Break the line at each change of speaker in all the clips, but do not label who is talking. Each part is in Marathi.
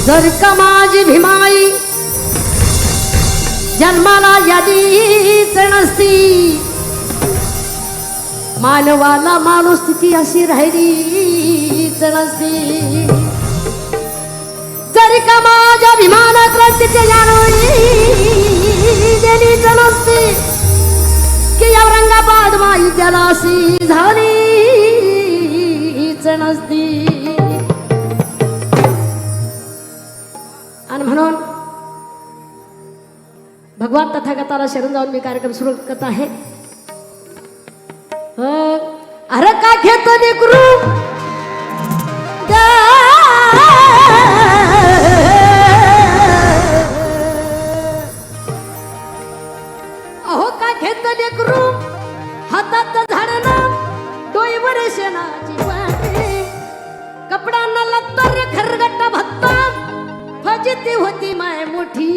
जर का माझी भीमाई जन्माला यादीच नसती, मानवाला माणूस ती अशी राहिलीच नसती। जर का माझ्या भीमाना क्रांतीची जाणवली दिलीच नसती, की औरंगाबाद माई त्याला अशी झालीच नसती। आणि म्हणून भगवान तथागताला शरण जाऊन मी कार्यक्रम सुरू करत आहे। अरे का घेत लेकरू अहो का घेत लेकरू हातात झाडणं डोईवर शेणाची वाटे, कपडांना लत्तर खरगट्टा भत्ता फजिती होती माय मोठी।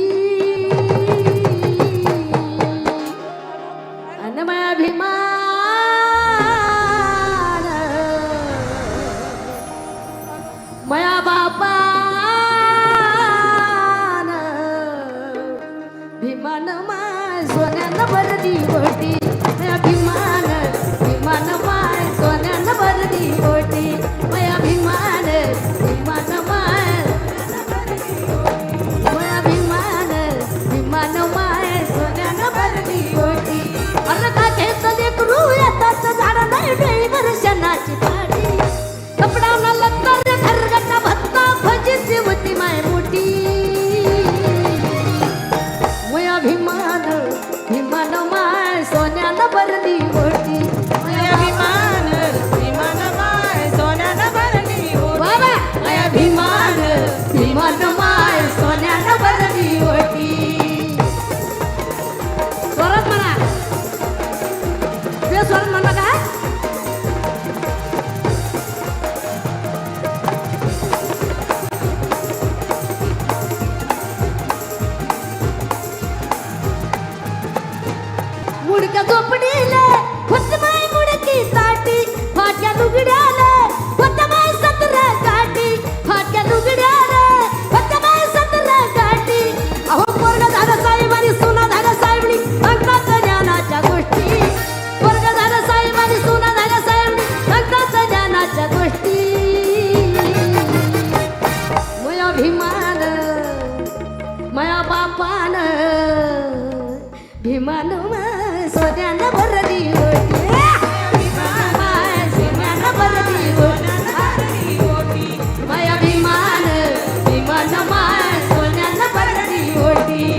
अन माय भीमान माया बापान भीमान माय सोन्यानं भरली ओटी, माया भीमान भीमान माय सोन्यानं भरली ओटी, माया भीमान भीमान माय माया भीमान भीमान माय सोन्यानं भरली ओटी। अरे का घेत लेकरू येतात झाड नाही डोईवर शेणाची पाटी, कपडाला लत्तर खरगट्टा भत्ता फजिती होती माय मोठी। माया भीमान भीमान माय सोन्यानं भरली ओटी, माया भीमान भीमान माय सोन्यानं भरली ओटी, माया भीमान भीमान माय सोन्यानं भरली ओटी। स्वरात म्हणा, ते स्वरात म्हणा काय मुडक्या झोपडीला होत माय मुडकी ताटी, फाट्या लुगड्याला होत माय 17 गाठी, फाट्या लुगड्याला होत माय 17 गाठी। अहो पोरग झालं साहेब आणि सुना झालं साहेबणी सांगतात ज्ञानाच्या गोष्टी, पोरग झालं साहेब आणि सुना झालं साहेबणी सांगतात ज्ञानाच्या गोष्टी। माया भीमान माया बापान भीमान सोन्यानं भरली ओटी, सोन्यानं भरली ओटी, माया भीमान भीमान माय सोन्यानं भरली ओटी।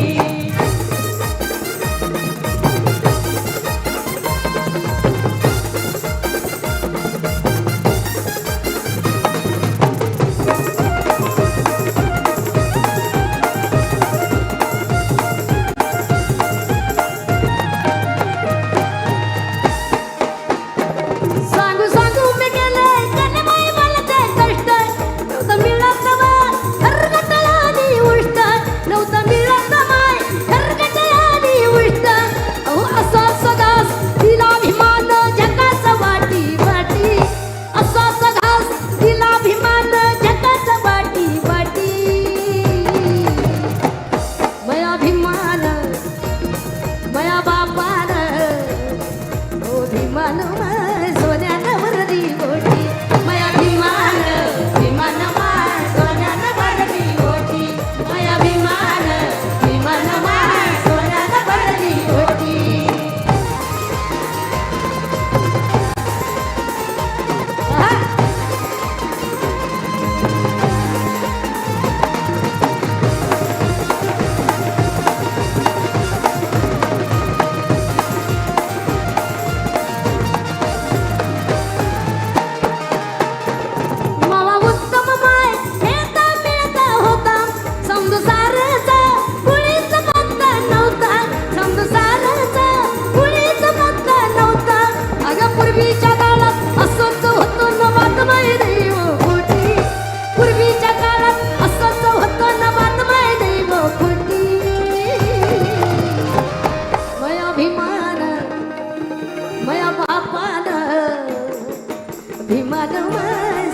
भीमान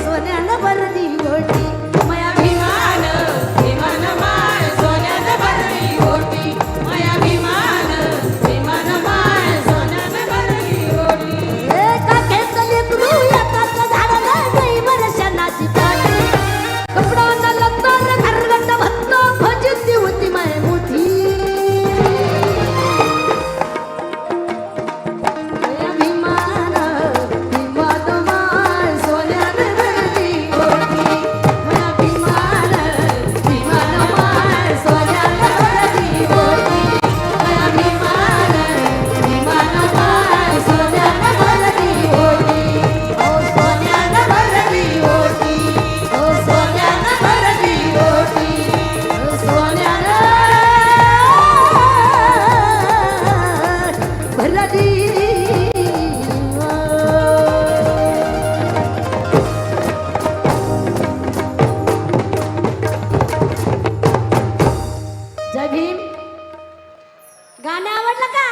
सोन्यानं भरली ओटी, माया भीमान गाणं आवडलं का